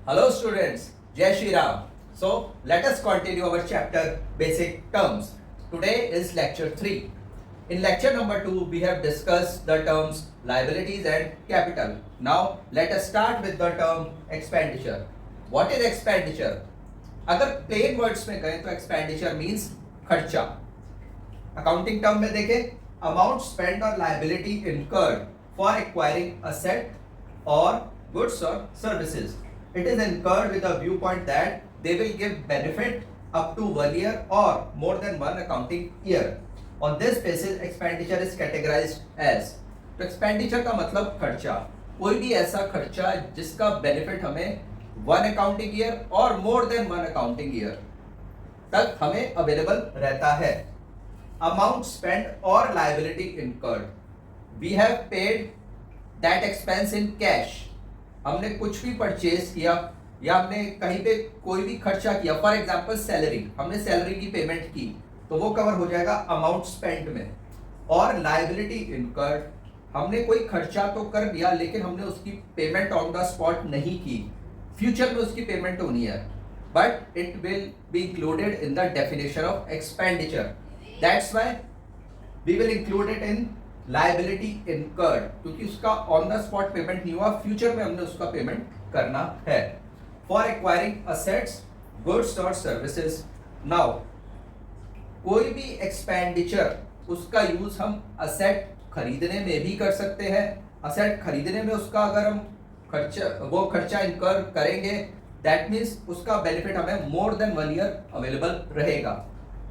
Hello students, Jai Shri Ram. So let us continue our chapter Basic Terms. Today is lecture 3. In lecture number 2 we have discussed the terms liabilities and capital. Now let us start with the term expenditure. What is expenditure? अगर plain words में कहें तो expenditure means खर्चा. Accounting term में देखें amount spent or liability incurred for acquiring asset or goods or services. It is incurred with a viewpoint that they will give benefit up to 1 year or more than one accounting year. On this basis, expenditure is categorized as. तो expenditure का मतलब खर्चा, कोई भी ऐसा खर्चा जिसका benefit हमें 1 accounting year और more than 1 accounting year तक हमें available रहता है. Amount spent or liability incurred. We have paid that expense in cash. हमने कुछ भी परचेज किया या हमने कहीं पे कोई भी खर्चा किया, फॉर एग्जांपल सैलरी, हमने सैलरी की पेमेंट की तो वो कवर हो जाएगा अमाउंट स्पेंट में. और लायबिलिटी इनकर्ड, हमने कोई खर्चा तो कर दिया लेकिन हमने उसकी पेमेंट ऑन द स्पॉट नहीं की, फ्यूचर में उसकी पेमेंट होनी है, but it will be included in the definition of expenditure. That's why we will include it in liability incurred, क्योंकि उसका ऑन द स्पॉट पेमेंट नहीं हुआ, फ्यूचर में हमने उसका पेमेंट करना है. फॉर एक्वायरिंग असेट्स, गुड्स और सर्विसेज. नाउ कोई भी एक्सपेंडिचर उसका यूज हम असेट खरीदने में भी कर सकते हैं. असेट खरीदने में उसका अगर हम खर्चा इनकर करेंगे, दैट मीन्स उसका बेनिफिट हमें मोर देन 1 ईयर अवेलेबल रहेगा.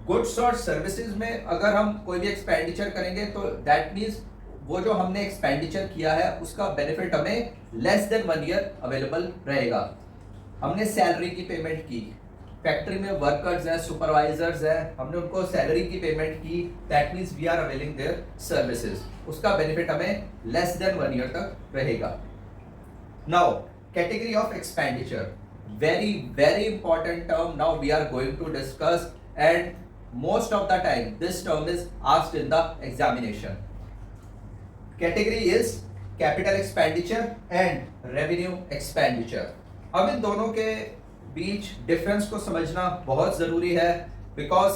गुड्स और सर्विसेज में अगर हम कोई भी एक्सपेंडिचर करेंगे तो दैट मीन्स वो जो हमने एक्सपेंडिचर किया है उसका बेनिफिट हमें लेस देन 1 ईयर अवेलेबल रहेगा. हमने सैलरी की पेमेंट की, फैक्ट्री में वर्कर्स हैं, सुपरवाइजर्स हैं, हमने उनको सैलरी की पेमेंट की, that means we are availing their services, उसका बेनिफिट हमें लेस देन 1 ईयर तक रहेगा. Now category of expenditure, very very important term now we are going to discuss, and most of the time this term is asked in the examination. Category is capital expenditure and revenue expenditure. अब इन दोनों के बीच difference को समझना बहुत जरूरी है, because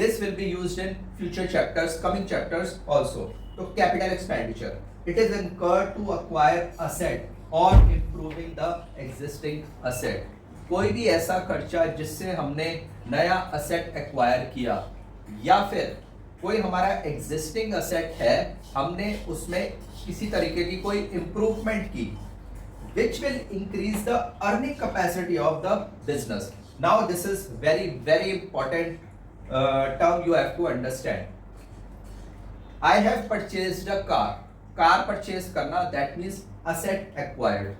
this will be used in future chapters, coming chapters also. तो capital expenditure, it is incurred to acquire asset or improving the existing asset. कोई भी ऐसा खर्चा जिससे हमने नया असेट एक्वायर किया या फिर कोई हमारा एग्जिस्टिंग असेट है, हमने उसमें किसी तरीके की कोई इंप्रूवमेंट की, which will increase the earning capacity of the business. Now this is very very important term you have to understand. I have purchased a car. Car purchase करना, that means asset acquired.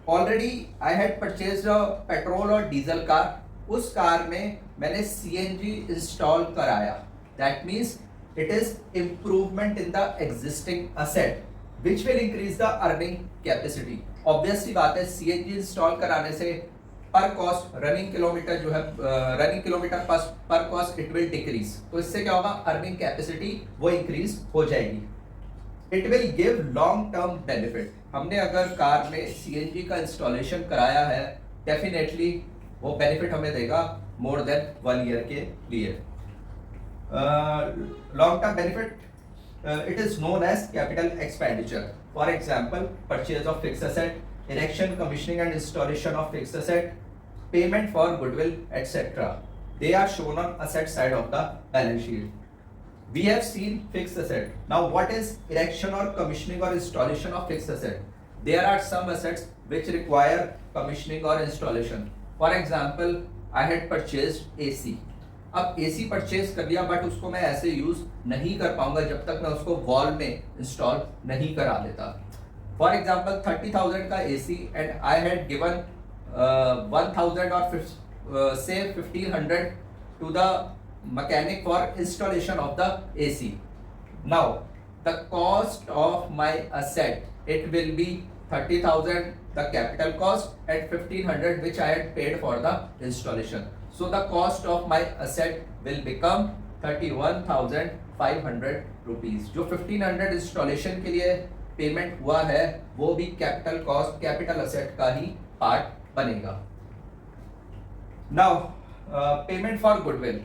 Already I had purchase petrol और diesel car, उस car में मैंने CNG install कराया, that means it is improvement in the existing asset which will increase the earning capacity. Obviously बात है, CNG install कराने से पर कॉस्ट रनिंग किलोमीटर जो है, रनिंग किलोमीटर पर कॉस्ट इट विल डिक्रीज, तो इससे क्या होगा, अर्निंग कैपेसिटी वो इंक्रीज हो जाएगी. It will give long term benefit. हमने अगर कार में सीएनजी का इंस्टॉलेशन कराया है, डेफिनेटली वो बेनिफिट हमें देगा मोर देन 1 ईयर के लिए. Long term benefit, it is known as capital expenditure. For example, purchase of fixed asset, erection, commissioning and installation of fixed asset, payment for goodwill etcetera. They are shown on asset side of the balance sheet. We have seen fixed asset. Now what is erection or commissioning or installation of fixed asset? There are some assets which require commissioning or installation. For example, I had purchased AC. अब AC purchase कर लिया, but उसको मैं ऐसे use नहीं कर पाऊंगा जब तक मैं उसको वॉल में इंस्टॉल नहीं करा देता. फॉर एग्जाम्पल 30,000 का AC and I had given 1,000 or say 1,500 to the mechanic for installation of the AC. Now the cost of my asset, it will be 30,000 the capital cost and 1,500 which I had paid for the installation. So the cost of my asset will become 31,500 rupees. जो 1,500 installation के लिए payment हुआ है वो भी capital cost capital asset का ही part बनेगा। Now payment for goodwill,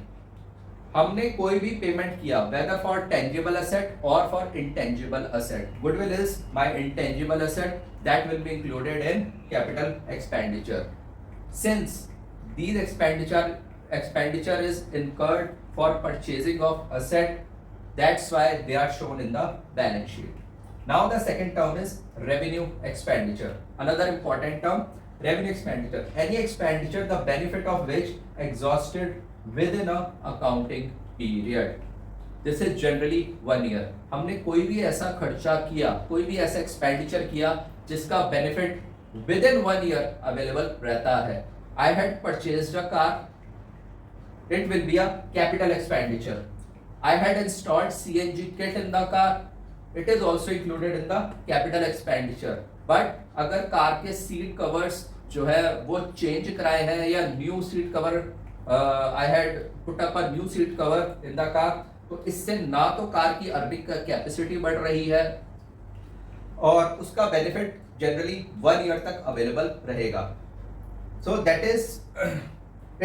हमने कोई भी पेमेंट किया वेदर फॉर टेंजिबल असेट और for intangible asset, goodwill is my intangible asset that will be included in capital expenditure. Since these expenditure is incurred for purchasing of asset, that's why they are shown in the balance sheet. Now the second term is revenue expenditure, another important term, revenue expenditure, any expenditure the benefit of which exhausted within a accounting period. This is generally 1 year. हमने कोई भी ऐसा खर्चा किया, कोई भी ऐसा expenditure किया जिसका benefit with in 1 year available रहता है। I had purchased a car, it will be a capital expenditure. I had installed CNG kit in the car, it is also included in the capital expenditure. But अगर car के seat covers जो है वो change कराए हैं या new seat cover, I had put up a new seat cover in the car, तो इससे ना तो कार की अर्निंग कैपेसिटी बढ़ रही है और उसका बेनिफिट जनरली 1 year तक अवेलेबल रहेगा। So that is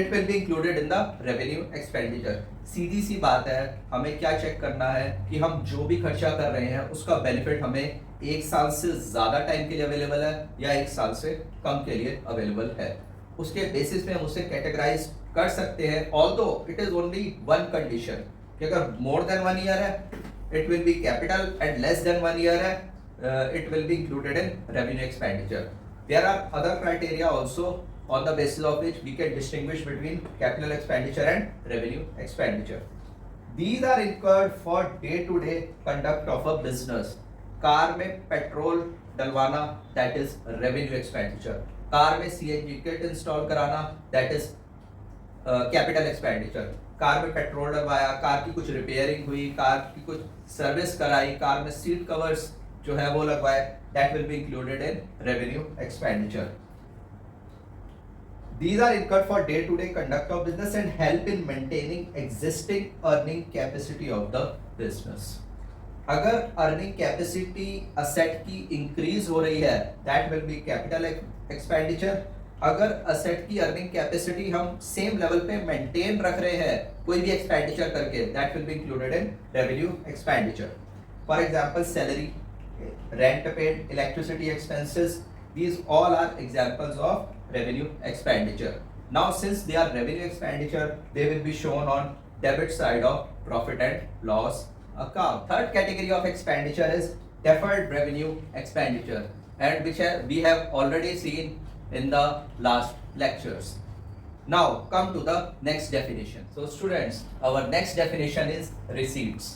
it will be included in the revenue expenditure. सीधी सी बात है, हमें क्या चेक करना है कि हम जो भी खर्चा कर रहे हैं उसका बेनिफिट हमें 1 साल से ज़्यादा टाइम के लिए अवेलेबल है या 1 साल से कम के लिए अवेलेबल है। उसके बेसिस पे हम उसे कैटेगराइज कर सकते हैं, although it is only one condition कि अगर मोर देन 1 year है it will be capital and less than 1 year है it will be included in revenue expenditure. There are other criteria also on the basis of which we can distinguish between capital expenditure and revenue expenditure. These are incurred for day-to-day conduct of a business. Car में petrol डलवाना that is revenue expenditure. Car में CNG kit install कराना that is capital expenditure. Car में petrol डलवाया, car की कुछ repairing हुई, car की कुछ सर्विस कराई, कार में सीट कवर्स जो है वो लगवाए, that will be included in revenue expenditure. These are incurred for day-to-day conduct of business and help in maintaining existing earning capacity of the business. अगर earning capacity asset की increase हो रही है, that will be capital expenditure. अगर asset की earning capacity हम same level पे maintain रख रहे हैं कोई भी expenditure करके, that will be included in revenue expenditure. For example, salary, rent paid, electricity expenses, these all are examples of revenue expenditure. Now since they are revenue expenditure, they will be shown on debit side of profit and loss account. Third category of expenditure is deferred revenue expenditure, and which we have already seen in the last lectures. Now come to the next definition. So students, our next definition is receipts.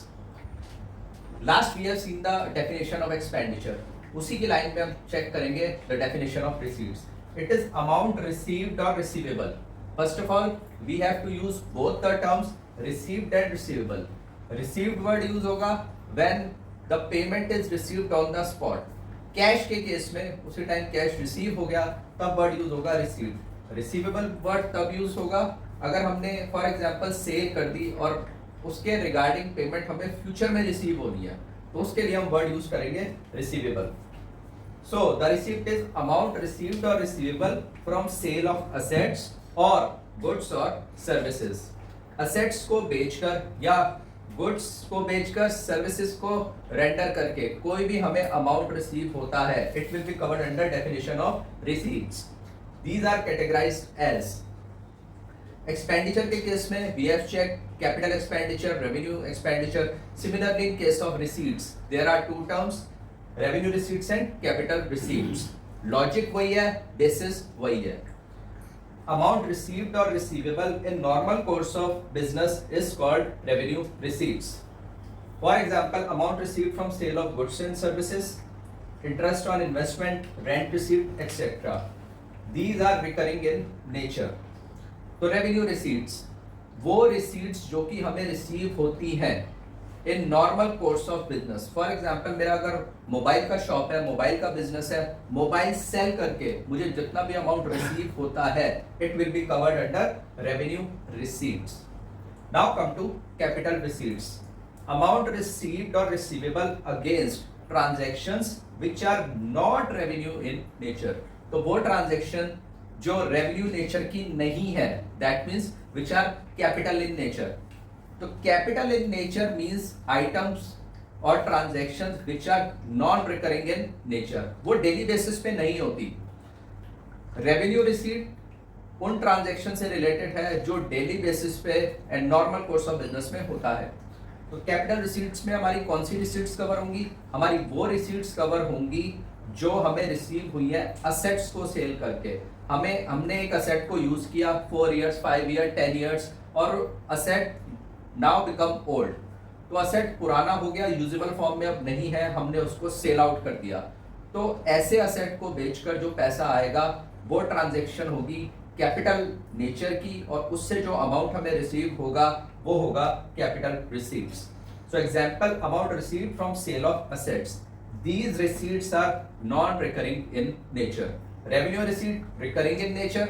Last we have seen the definition of expenditure. उसी की line पे हम check करेंगे the definition of receipts. It is amount received or receivable. First of all, we have to use both the terms received and receivable. Received word use होगा when the payment is received on the spot. Cash के case में उसी time cash receive हो गया तब word use होगा received. Receivable word तब use होगा अगर हमने फॉर एग्जांपल सेल कर दी और उसके रिगार्डिंग पेमेंट हमें फ्यूचर में रिसीव होनी है, तो उसके लिए हम वर्ड यूज करेंगे receivable. So the receipt is amount received or receivable from sale of assets or goods or services. Assets को बेचकर या goods को बेचकर services को render करके कोई भी हमें amount receive होता है, it will be covered under definition of receipts. These are categorized as expenditure के केस में we have checked capital expenditure, revenue expenditure. Similarly in case of receipts, there are two terms, revenue receipts and capital receipts. Logic वही है, basis वही है। Amount received और receivable in normal course of business is called revenue receipts. For example, amount received from sale of goods and services, interest on investment, rent received etcetera, these are recurring in nature. तो revenue receipts वो receipts जो कि हमें receive होती हैं in normal course of business. For example, मेरा अगर mobile का शॉप है, मोबाइल का बिजनेस है, मोबाइल सेल करके मुझे जितना भी अमाउंट रिसीव होता है it will be covered under revenue receipts. Now come to capital receipts. Amount received और receivable against transactions which are not revenue in nature. तो वो ट्रांजैक्शन जो रेवेन्यू नेचर की नहीं है, that means which are capital in nature. तो capital in nature means items और transactions which are non recurring in nature, वो daily basis पे नहीं होती। रेवेन्यू रिसीट उन ट्रांजैक्शन से रिलेटेड है जो डेली बेसिस पे and normal course of business में होता है। तो कैपिटल रिसीट्स में हमारी कौन सी रिसीट्स कवर होंगी? हमारी वो रिसीट्स कवर होंगी जो हमें रिसीव हुई है असेट्स को सेल करके। हमने एक असेट को यूज किया 4 इयर्स, 5 ईयर, 10 इयर्स, और असेट नाउ बिकम ओल्ड। तो असेट पुराना हो गया, यूजेबल फॉर्म में अब नहीं है, हमने उसको सेल आउट कर दिया। तो ऐसे असेट को बेचकर जो पैसा आएगा वो ट्रांजैक्शन होगी कैपिटल नेचर की, और उससे जो अमाउंट हमें रिसीव होगा वो होगा capital receipts. So example, amount received from sale of assets, these receipts are non-recurring in nature. Revenue receipt recurring in nature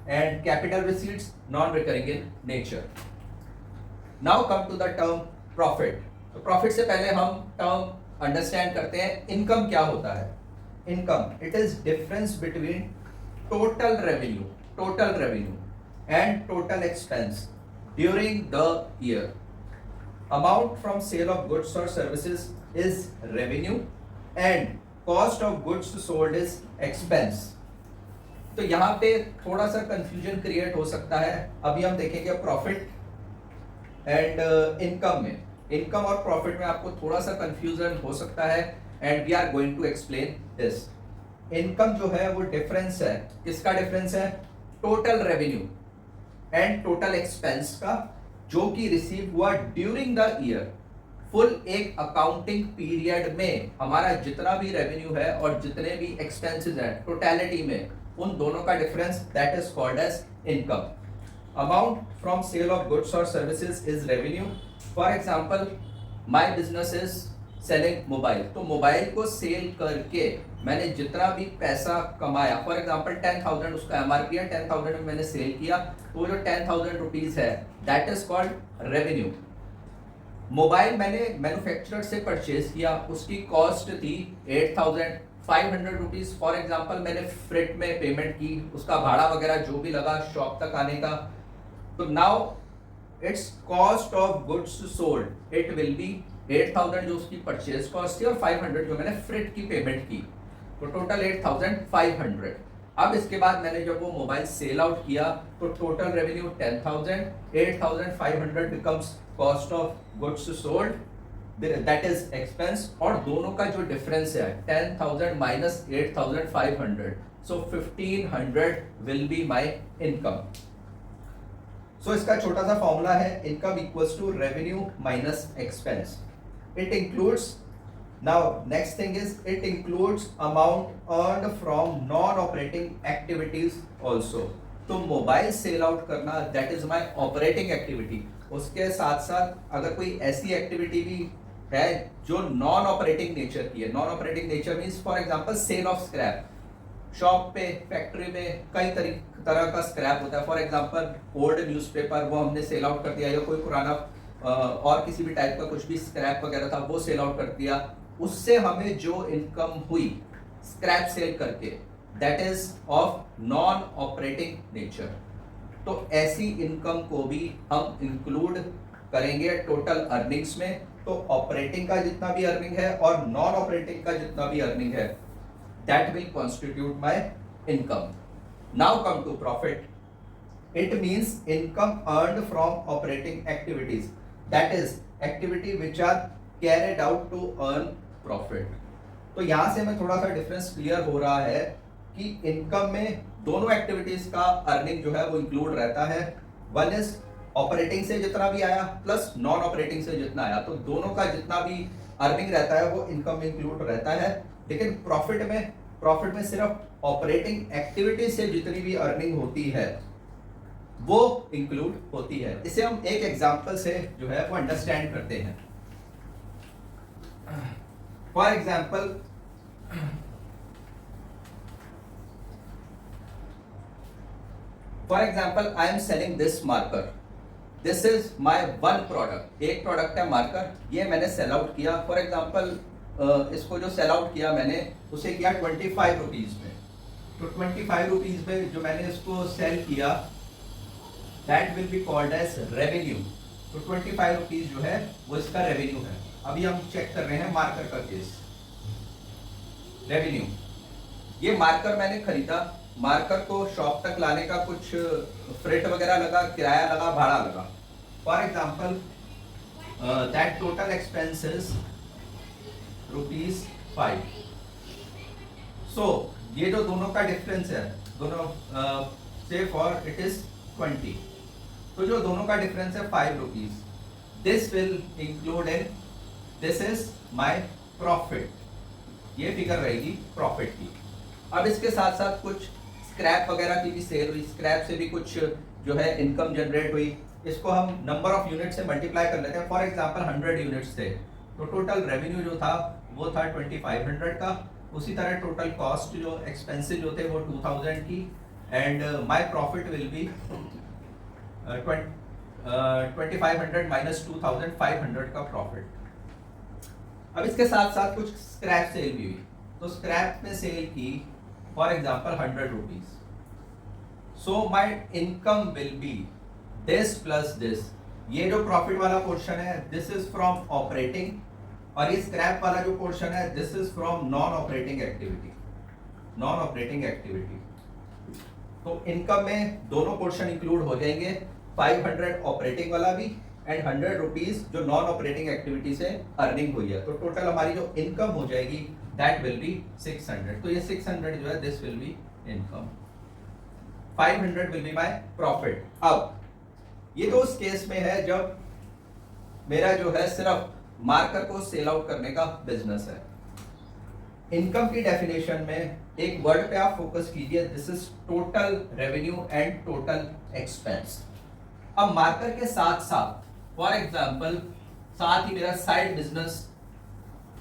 and capital receipts non-recurring in nature. Now come to the term profit. तो profit से पहले हम term understand करते हैं income क्या होता है। Income, it is difference between total revenue and total expense during the year. Amount from sale of goods or services is revenue and cost of goods sold is expense. तो यहाँ पे थोड़ा सा कंफ्यूजन क्रिएट हो सकता है। अभी हम देखेंगे प्रॉफिट एंड इनकम में, इनकम और प्रॉफिट में आपको थोड़ा सा कंफ्यूजन हो सकता है, and we are going to explain this. Income जो है वो डिफरेंस है, किसका डिफरेंस है? Total revenue and total expense का, जो कि रिसीव हुआ ड्यूरिंग द ईयर। फुल एक अकाउंटिंग पीरियड में हमारा जितना भी रेवेन्यू है और जितने भी एक्सपेंसेस हैं टोटलिटी में, उन दोनों का difference, that is called as income. Amount from sale of goods और services is revenue. For example, my business is selling mobile. तो मोबाइल को सेल करके मैंने जितना भी पैसा कमाया, फॉर एग्जांपल 10,000 उसका एमआरपी है, 10,000 में मैंने सेल किया, तो जो 10,000 रुपीज है that is called revenue. Mobile मैंने मैन्युफैक्चरर से परचेज किया, उसकी कॉस्ट थी 8,500 रुपीज। फॉर एग्जांपल मैंने फ्रेट में पेमेंट की, उसका भाड़ा वगैरह जो भी लगा शॉप तक आने का, तो now it's cost of goods sold it will B 8,000 जो उसकी परचेज कॉस्ट थी, और 500 जो मैंने फ्रेट की पेमेंट की, तो टोटल 8,500। अब इसके बाद मैंने जब वो मोबाइल सेल आउट किया तो total revenue 10,000, 8,500 becomes cost of goods sold, that is expense, और दोनों का जो डिफरेंस है 10,000 minus 8,500, so 1,500 will be my income. So इसका छोटा सा फॉर्मूला है, income equals to revenue minus expense. It includes, now next thing is it includes amount earned from non operating activities also। तो मोबाइल सेल आउट करना that is my operating activity. उसके साथ साथ अगर कोई ऐसी एक्टिविटी भी है जो नॉन ऑपरेटिंग नेचर की है, non operating nature means for example sale of scrap. Shop पे, फैक्ट्री में कई तरह का स्क्रैप होता है। फॉर एग्जांपल ओल्ड न्यूज़पेपर, वो हमने सेल आउट कर दिया, या कोई पुराना और किसी भी टाइप का कुछ भी स्क्रैप वगैरह था वो सेल आउट कर दिया, उससे हमें जो इनकम हुई स्क्रैप सेल करके, that is of non operating nature. तो ऐसी इनकम को भी हम इंक्लूड करेंगे टोटल अर्निंग्स में। तो ऑपरेटिंग का जितना भी अर्निंग है और नॉन ऑपरेटिंग का जितना भी अर्निंग है, that will constitute my income. Now come to profit. It means income earned from operating activities, that is activity which are carried out to earn profit. तो यहां से मैं थोड़ा सा डिफरेंस क्लियर हो रहा है कि इनकम में दोनों एक्टिविटीज का अर्निंग जो है वो इंक्लूड रहता है। वन इज ऑपरेटिंग से जितना भी आया प्लस नॉन ऑपरेटिंग से जितना आया, तो दोनों का जितना भी अर्निंग रहता है वो इनकम में इंक्लूड रहता है। लेकिन प्रॉफिट में सिर्फ ऑपरेटिंग एक्टिविटी से जितनी भी अर्निंग होती है वो इंक्लूड होती है। इसे हम एक एग्जांपल से जो है वो अंडरस्टैंड करते हैं। For example, I am selling this marker. This is my one product. एक प्रोडक्ट है मार्कर, ये मैंने सेल आउट किया। फॉर एग्जाम्पल इसको जो सेल आउट किया मैंने उसे किया 25 रुपीज़ में। तो 25 रुपीज़ में जो मैंने इसको सेल किया that will be called as revenue. तो 25 रुपीज़ जो है वो इसका रेवेन्यू है। अभी हम चेक कर रहे हैं मार्कर का केस। रेवेन्यू, ये मार्कर मैंने खरीदा, मार्कर को शॉप तक लाने का कुछ फ्रेट वगैरह लगा, किराया लगा, भाड़ा लगा। For example that total expenses ₹5। सो ये जो दोनों का डिफरेंस है, दोनों से फॉर इट इज 20, तो जो दोनों का डिफरेंस है 5 rupees, this will include in, this is my profit. ये फिगर रहेगी प्रॉफिट की। अब इसके साथ साथ कुछ स्क्रैप वगैरह की भी सेल हुई, स्क्रैप से भी कुछ जो है इनकम जनरेट हुई। इसको हम नंबर ऑफ यूनिट से मल्टीप्लाई कर लेते हैं। फॉर एग्जांपल 100 यूनिट्स थे, तो टोटल रेवेन्यू जो था वो था 2500 का। उसी तरह टोटल कॉस्ट जो एक्सपेंसेस जो थे वो 2000 की, and my profit will B 2500 minus 2000, 500 का प्रॉफिट। अब इसके साथ साथ कुछ स्क्रैप सेल भी हुई, तो स्क्रैप में सेल की for example 100 rupees. So my income will be this plus this. ये जो प्रॉफिट वाला पोर्शन है दिस इज फ्रॉम ऑपरेटिंग, और ये स्क्रैप वाला जो पोर्शन है this is from non operating activity. Non operating activity, तो इनकम में दोनों पोर्शन इंक्लूड हो जाएंगे, 500 ऑपरेटिंग वाला भी एंड 100 रुपीज जो नॉन ऑपरेटिंग एक्टिविटी से अर्निंग हुई है। तो टोटल हमारी जो इनकम हो जाएगी दैट विल बी 600। तो ये 600 जो है this will be income, 500 will be my profit. अब ये तो उस केस में है जब मेरा जो है सिर्फ मार्कर को सेल आउट करने का बिजनेस है। इनकम की डेफिनेशन में एक वर्ड पे आप फोकस कीजिए, this is total revenue and total expense. अब मार्कर के साथ साथ फॉर एग्जांपल साथ ही मेरा साइड बिजनेस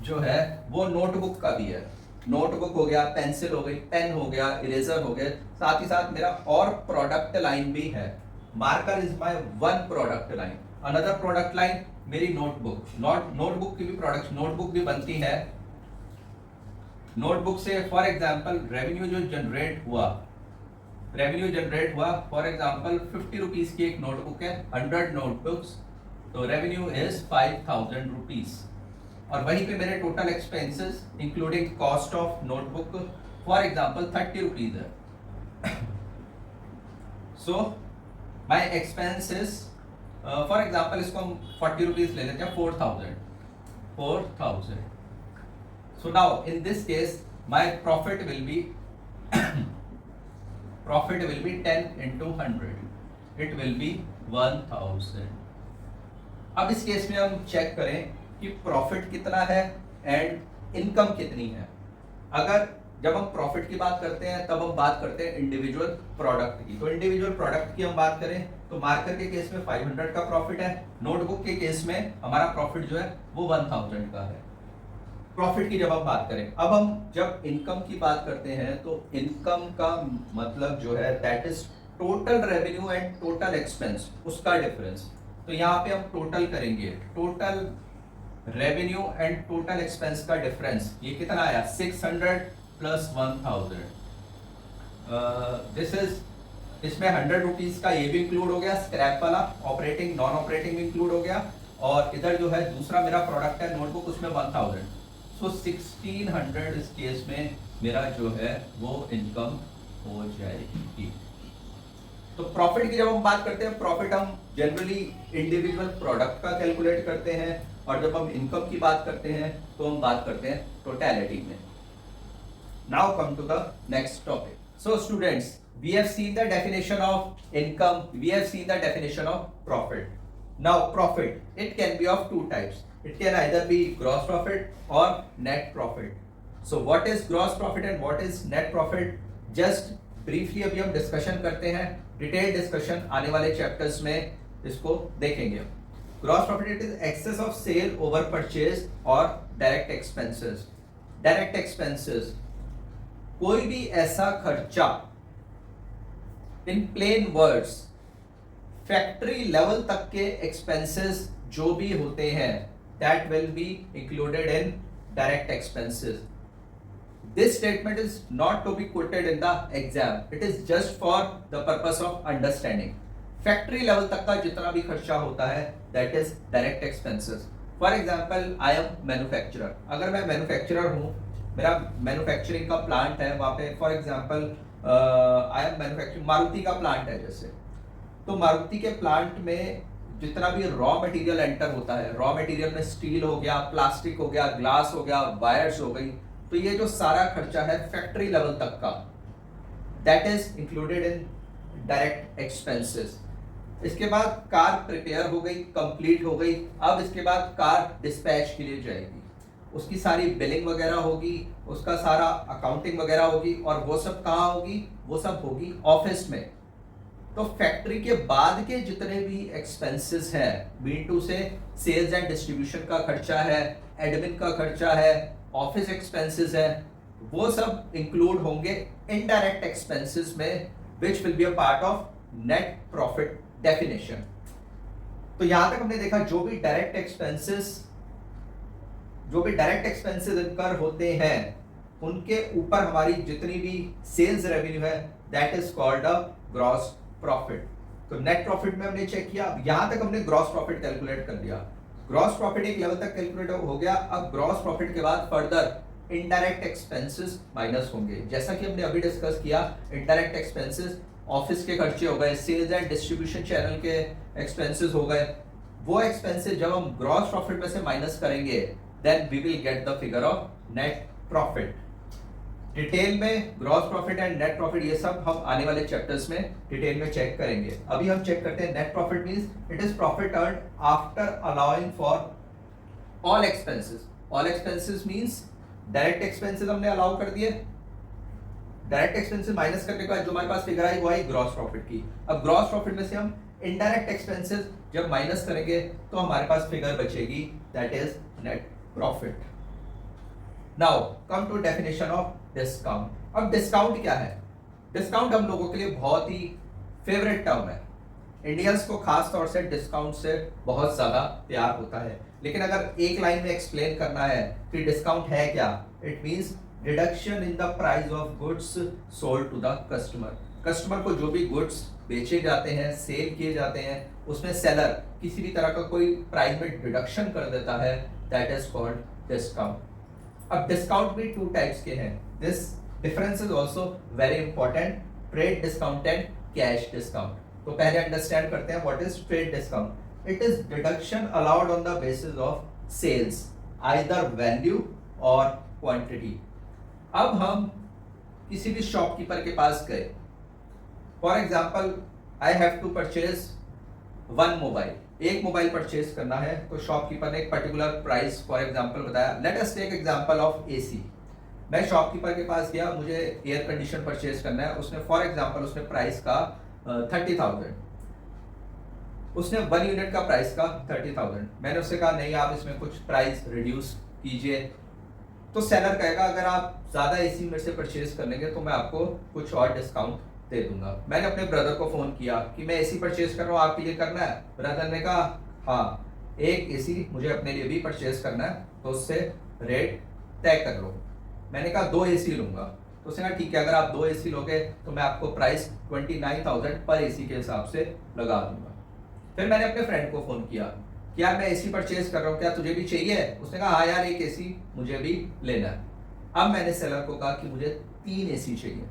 जो है वो नोटबुक का भी है। नोटबुक हो गया, पेंसिल हो गई, पेन हो गया, इरेजर हो गए, साथ ही साथ मेरा और प्रोडक्ट लाइन भी है। Marker is my one product line. Another product line मेरी नोटबुक, नोटबुक की भी प्रोडक्ट, नोटबुक भी बनती है। नोटबुक से फॉर एग्जांपल रेवेन्यू जो जनरेट हुआ, फॉर एग्जांपल 50 रुपीज की एक नोटबुक है, 100 नोटबुक्स, तो रेवेन्यू इज 5000 रुपीज। और वहीं पे मेरे total expenses including cost of notebook for example 30 rupees है। So my expenses for example इसको हम 40 रुपीज ले लेते हैं, 4000। So now in this case my profit will be 10 into 100, it will be 1000। अब इस केस में हम चेक करें कि प्रॉफिट कितना है एंड इनकम कितनी है। अगर जब हम प्रॉफिट की बात करते हैं तब हम बात करते हैं इंडिविजुअल प्रोडक्ट की। तो इंडिविजुअल प्रोडक्ट की हम बात करें तो मार्कर के केस में 500 का प्रॉफिट है, नोटबुक के केस में हमारा प्रॉफिट जो है वो 1000 का है। प्रॉफिट की जब हम बात करें, अब हम जब इनकम की बात करते हैं तो इनकम का मतलब जो है that is total revenue and total expense, उसका डिफरेंस। तो यहाँ पे हम टोटल करेंगे, total revenue and total expense का डिफरेंस ये कितना आया, 600 प्लस 1000। दिस इज, इसमें 100 रुपीज का ये भी इंक्लूड हो गया, स्क्रैप वाला, ऑपरेटिंग नॉन ऑपरेटिंग भी इंक्लूड हो गया, और इधर जो है दूसरा मेरा प्रोडक्ट है नोटबुक, उसमें 1000। सो 1600 इस केस में मेरा जो है वो इनकम हो जाएगी। तो प्रॉफिट की जब हम बात करते हैं, प्रॉफिट हम जनरली इंडिविजुअल प्रोडक्ट का कैलकुलेट करते हैं, और जब हम इनकम की बात करते हैं तो हम बात करते हैं टोटलिटी में। Now come to the next topic. So students, we have seen the definition of income, we have seen the definition of profit. Now profit, it can be of two types. It can either be gross profit or net profit. So what is gross profit and what is net profit? Just briefly अभी हम discussion करते हैं, detail discussion आने वाले chapters में इसको देखेंगे। Gross profit it is excess of sale over purchase और डायरेक्ट एक्सपेंसेस। डायरेक्ट एक्सपेंसेस कोई भी ऐसा खर्चा, in plain words factory level तक के एक्सपेंसेस जो भी होते हैं that will be included in direct expenses. This statement is not to be quoted in the exam. It is just for the purpose of understanding. Factory level तक का जितना भी खर्चा होता है that is direct expenses. For example I am manufacturer. अगर मैं manufacturer हूँ, मेरा मैन्युफैक्चरिंग का प्लांट है वहाँ पे, for example I am manufacturing, Maruti का प्लांट है जैसे, तो मारुति के प्लांट में जितना भी रॉ मटेरियल एंटर होता है, रॉ मटेरियल में स्टील हो गया, प्लास्टिक हो गया, ग्लास हो गया, वायर्स हो गई, तो ये जो सारा खर्चा है फैक्ट्री लेवल तक का, that is included in direct expenses. इसके बाद कार प्रिपेयर हो गई, कंप्लीट हो गई, अब इसके बाद कार डिस्पैच के लिए जाएगी, उसकी सारी बिलिंग वगैरह होगी, उसका सारा अकाउंटिंग वगैरह होगी, और वो सब कहाँ होगी? वो सब होगी ऑफिस में. तो फैक्ट्री के बाद के जितने भी एक्सपेंसेस हैं, B2 से सेल्स एंड डिस्ट्रीब्यूशन का खर्चा है, एडमिन का खर्चा है, ऑफिस एक्सपेंसेस है, वो सब इंक्लूड होंगे इनडायरेक्ट एक्सपेंसेस में, which will be a part of net profit definition. तो यहां तक हमने देखा जो भी डायरेक्ट एक्सपेंसेस इनकर होते हैं उनके ऊपर हमारी जितनी भी सेल्स रेवेन्यू है that is called a gross profit. तो नेट प्रॉफिट में हमने चेक किया, यहां तक हमने ग्रॉस प्रॉफिट कैलकुलेट कर लिया. ग्रॉस प्रॉफिट एक लेवल तक कैलकुलेट हो गया. अब ग्रॉस प्रॉफिट के बाद फर्दर इनडायरेक्ट एक्सपेंसेस माइनस होंगे. जैसा कि हमने अभी डिस्कस किया, इनडायरेक्ट एक्सपेंसेस ऑफिस के खर्चे हो गए, सेल्स एंड डिस्ट्रीब्यूशन चैनल के एक्सपेंसेस हो गए. वो एक्सपेंसेस जब हम ग्रॉस प्रॉफिट में से माइनस करेंगे then we will get the figure of net profit. Detail में gross profit and net profit ये सब हम आने वाले चैप्टर्स में डिटेल में चेक करेंगे. अभी हम चेक करते हैं net profit means it is profit earned after allowing for all expenses. All expenses means direct expenses हमने अलाउ कर दिए, डायरेक्ट एक्सपेंसेस माइनस करने के बाद जो हमारे पास फिगर आई वो आई ग्रॉस प्रॉफिट की. अब ग्रॉस प्रॉफिट में से हम इनडायरेक्ट एक्सपेंसेस जब माइनस करेंगे तो हमारे पास फिगर बचेगी that is net profit. Now come to definition of discount. अब डिस्काउंट क्या है? डिस्काउंट हम लोगों के लिए बहुत ही फेवरेट टर्म है. इंडियंस को खास तौर से डिस्काउंट से बहुत ज्यादा प्यार होता है. लेकिन अगर एक लाइन में एक्सप्लेन करना है कि डिस्काउंट है क्या, it means reduction in the price of goods sold to the customer. Customer को जो भी गुड्स बेचे जाते हैं, सेल किए जाते हैं, उसमें सेलर किसी भी तरह का कोई प्राइस में रिडक्शन कर देता है, दैट इज कॉल्ड डिस्काउंट. अब डिस्काउंट भी टू टाइप्स के हैं. This difference is also very important, trade discount and cash discount. तो पहले अंडरस्टैंड करते हैं what is trade discount. It is deduction allowed on the basis of sales, either value और quantity. अब हम किसी भी शॉपकीपर के पास गए, for example I have to purchase one mobile. एक मोबाइल परचेज करना है तो शॉपकीपर ने एक पर्टिकुलर प्राइस फॉर एग्जांपल बताया. Let us take example of AC. मैं शॉपकीपर के पास गया, मुझे एयर कंडीशन परचेज करना है. उसने फॉर एग्जांपल उसने प्राइस का 30,000, उसने 1 यूनिट का प्राइस का 30,000. मैंने उससे कहा नहीं आप इसमें कुछ प्राइस रिड्यूस कीजिए. तो सेलर कहेगा अगर आप ज्यादा एसी मेरे से परचेज कर लेंगे तो मैं आपको कुछ और डिस्काउंट दे दूंगा. मैंने अपने ब्रदर को फोन किया कि मैं एसी परचेज कर रहा हूँ, आपके लिए करना है. ब्रदर ने कहा हाँ एक एसी मुझे अपने लिए भी परचेज करना है, तो उससे रेट तय कर लो. मैंने कहा 2 एसी लूंगा. तो उसने कहा ठीक है अगर आप 2 एसी लोगे तो मैं आपको प्राइस 29,000 पर एसी के हिसाब से लगा दूंगा. फिर मैंने अपने फ्रेंड को फोन किया कि यार मैं एसी परचेज कर रहा हूँ, क्या तुझे भी चाहिए? उसने कहा हाँ यार एक एसी मुझे भी लेना है. अब मैंने सेलर को कहा कि मुझे 3 एसी चाहिए.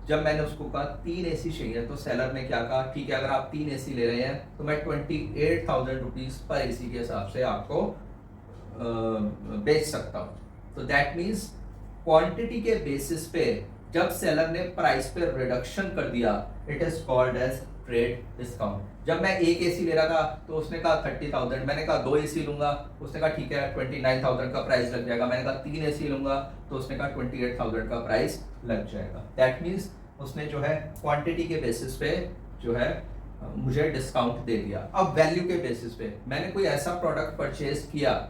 जब मैंने उसको कहा 3 एसी चाहिए तो सेलर ने क्या कहा, ठीक है अगर आप 3 एसी ले रहे हैं तो मैं 28,000 रुपीज पर एसी के हिसाब से आपको बेच सकता हूँ. तो दैट मीन्स क्वांटिटी के बेसिस पे जब सेलर ने प्राइस पे रिडक्शन कर दिया, it is called as trade discount. जब मैं एक एसी ले रहा था तो उसने कहा 30,000, मैंने कहा 2 एसी लूंगा, उसने कहा ठीक है 29,000 का प्राइस लग जाएगा. मैंने कहा 3 एसी लूंगा तो उसने कहा 28,000 का प्राइस लग जाएगा. दैट मीन्स उसने जो है क्वांटिटी के बेसिस पे जो है मुझे डिस्काउंट दे दिया. अब वैल्यू के बेसिस पे मैंने कोई ऐसा प्रोडक्ट परचेज किया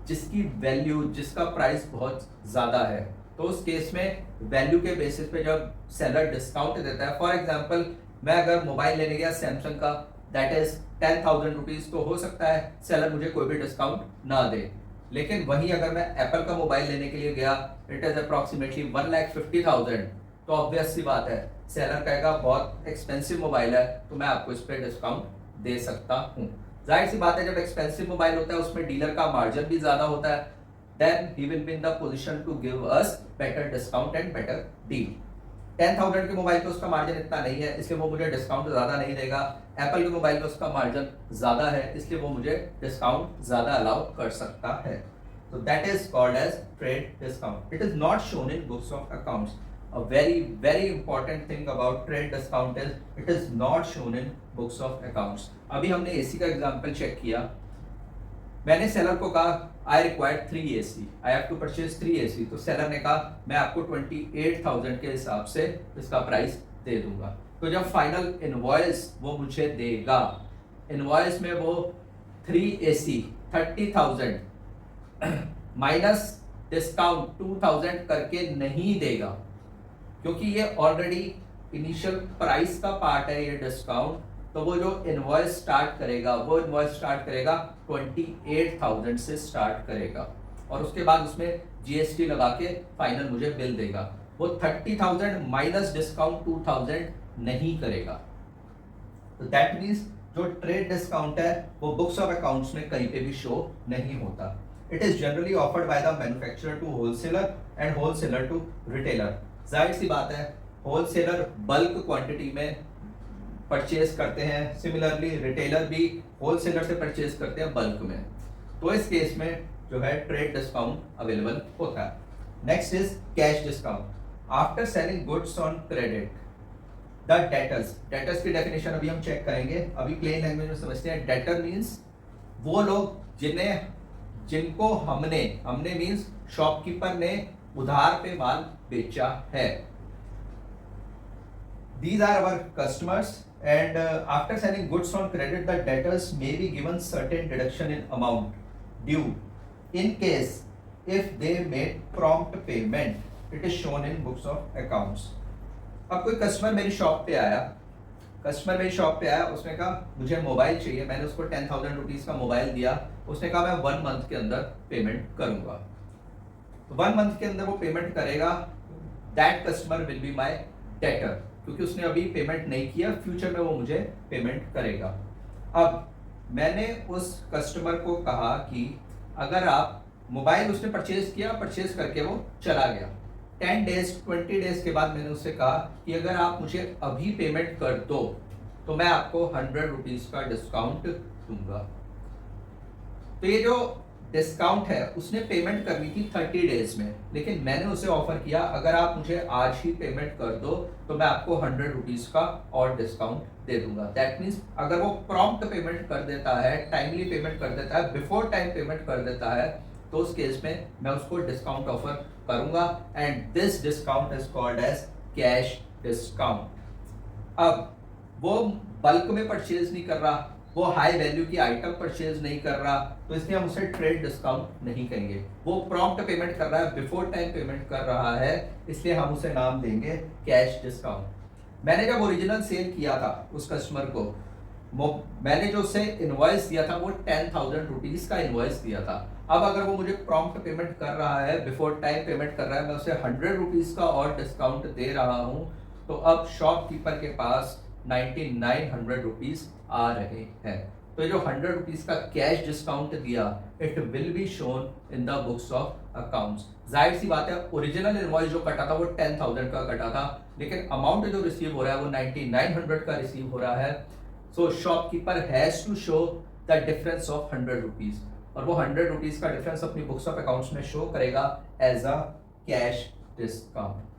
जिसकी वैल्यू, जिसका प्राइस बहुत ज्यादा है, तो उस केस में वैल्यू के बेसिस पे जब सेलर डिस्काउंट देता है, फॉर एग्जांपल मैं अगर मोबाइल लेने गया सैमसंग का दैट इज 10,000 रुपीज, तो हो सकता है सेलर मुझे कोई भी डिस्काउंट ना दे. लेकिन वहीं अगर मैं एप्पल का मोबाइल लेने के लिए गया, इट इज अप्रॉक्सीमेटली 1,50,000, तो ऑब्वियस सी बात है सेलर कहेगा बहुत एक्सपेंसिव मोबाइल है, तो मैं आपको इस पर डिस्काउंट दे सकता हूँ। जाहिर सी बात है जब एक्सपेंसिव मोबाइल होता है उसमें डीलर का मार्जिन भी ज्यादा होता है, then he will be in the position to give us better discount and better deal. 10,000 के मोबाइल पे उसका मार्जिन इतना नहीं है, इसलिए वो मुझे डिस्काउंट ज्यादा नहीं देगा। एप्पल के मोबाइल पे उसका मार्जिन ज्यादा है, इसलिए वो मुझे डिस्काउंट ज्यादा अलाउ कर सकता है। So that is called as trade discount. It is not shown in books of accounts. A very important thing about trade discount is it is not shown in books of accounts. अभी हमने AC का example check किया, मैंने seller को कहा I require 3 AC, I have to purchase 3 AC, तो seller ने कहा मैं आपको 28,000 के हिसाब से इसका प्राइस दे दूंगा। तो जब फाइनल इनवॉइस वो मुझे देगा, इनवॉइस में वो 3 AC 30,000 माइनस डिस्काउंट 2,000 करके नहीं देगा, क्योंकि ये ऑलरेडी इनिशियल प्राइस का पार्ट है ये डिस्काउंट। तो वो जो इनवॉइस स्टार्ट करेगा वो इनवॉइस स्टार्ट करेगा 28,000 से स्टार्ट करेगा, और उसके बाद उसमें जीएसटी लगा के फाइनल मुझे बिल देगा। वो 30,000 माइनस डिस्काउंट 2,000 नहीं करेगा। तो दैट मीन्स जो ट्रेड डिस्काउंट है वो बुक्स ऑफ अकाउंट्स में कहीं पे भी शो नहीं होता। It is generally offered by the manufacturer to wholesaler and wholesaler to retailer. जाहिर सी बात है होलसेलर बल्क क्वांटिटी में परचेज करते हैं, सिमिलरली रिटेलर भी होलसेलर से परचेज करते हैं बल्क में, तो इस केस में जो है ट्रेड डिस्काउंट अवेलेबल होता है। Next is cash discount. After selling goods on credit the debtors, debtors की डेफिनेशन अभी हम चेक करेंगे, अभी प्लेन लैंग्वेज में समझते हैं। डेटर मीन्स वो लोग जिनको हमने मीन्स शॉपकीपर ने उधार पे माल बेचा है। These are our customers, and after selling goods on credit, the debtors may be given certain deduction in amount due in case if they made prompt payment. It is shown in books of accounts. अब कोई customer मेरी shop पे आया, उसने कहा मुझे mobile चाहिए, मैंने उसको 10,000 रुपीज का मोबाइल दिया, उसने कहा मैं 1 मंथ के अंदर पेमेंट करूंगा। तो 1 मंथ के अंदर वो पेमेंट करेगा, that customer will be my debtor, क्योंकि उसने अभी पेमेंट नहीं किया, फ्यूचर में वो मुझे पेमेंट करेगा। अब मैंने उस कस्टमर को कहा कि अगर आप मोबाइल उसने परचेज करके वो चला गया, 10 डेज 20 डेज के बाद मैंने उससे कहा कि अगर आप मुझे अभी पेमेंट कर दो तो मैं आपको 100 रुपीज का डिस्काउंट दूंगा। तो ये जो डिस्काउंट है उसने पेमेंट करनी थी 30 डेज में, लेकिन मैंने उसे ऑफर किया अगर आप मुझे आज ही पेमेंट कर दो तो मैं आपको 100 रुपीज का और डिस्काउंट दे दूंगा। दैट मीन्स अगर वो प्रॉम्प्ट पेमेंट कर देता है, टाइमली पेमेंट कर देता है, बिफोर टाइम पेमेंट कर देता है, तो उस केस में मैं उसको डिस्काउंट ऑफर करूंगा, and this discount is called as cash discount. अब वो बल्क में परचेज नहीं कर रहा, वो हाई वैल्यू की आइटम परचेज नहीं कर रहा, तो इसलिए हम उसे ट्रेड डिस्काउंट नहीं कहेंगे। वो प्रॉम्प्ट पेमेंट कर रहा है, बिफोर टाइम पेमेंट कर रहा है, इसलिए हम उसे नाम देंगे कैश डिस्काउंट। मैंने जब ओरिजिनल सेल किया था उस कस्टमर को, मैंने जो उसे इनवॉइस दिया था वो 10,000 रुपीज का इनवॉइस दिया था। अब अगर वो मुझे प्रॉम्प्ट पेमेंट कर रहा है, बिफोर टाइम पेमेंट कर रहा है, मैं उसे 100 रुपीज का और डिस्काउंट दे रहा हूं, तो अब शॉपकीपर के पास 9900 रुपीज आ रहे हैं। तो जो 100 रुपीज का कैश डिस्काउंट दिया, it will be shown in the books of accounts. जाहिर सी बात है ओरिजिनल इनवॉइस जो कटा था वो 10,000 का कटा था, लेकिन अमाउंट जो रिसीव हो रहा है वो 9900 का रिसीव हो रहा है। So shopkeeper has to show the difference of 100 rupees, और वो 100 रुपीज का डिफरेंस अपनी बुक्स ऑफ अकाउंट्स में शो करेगा एज अ कैश डिस्काउंट।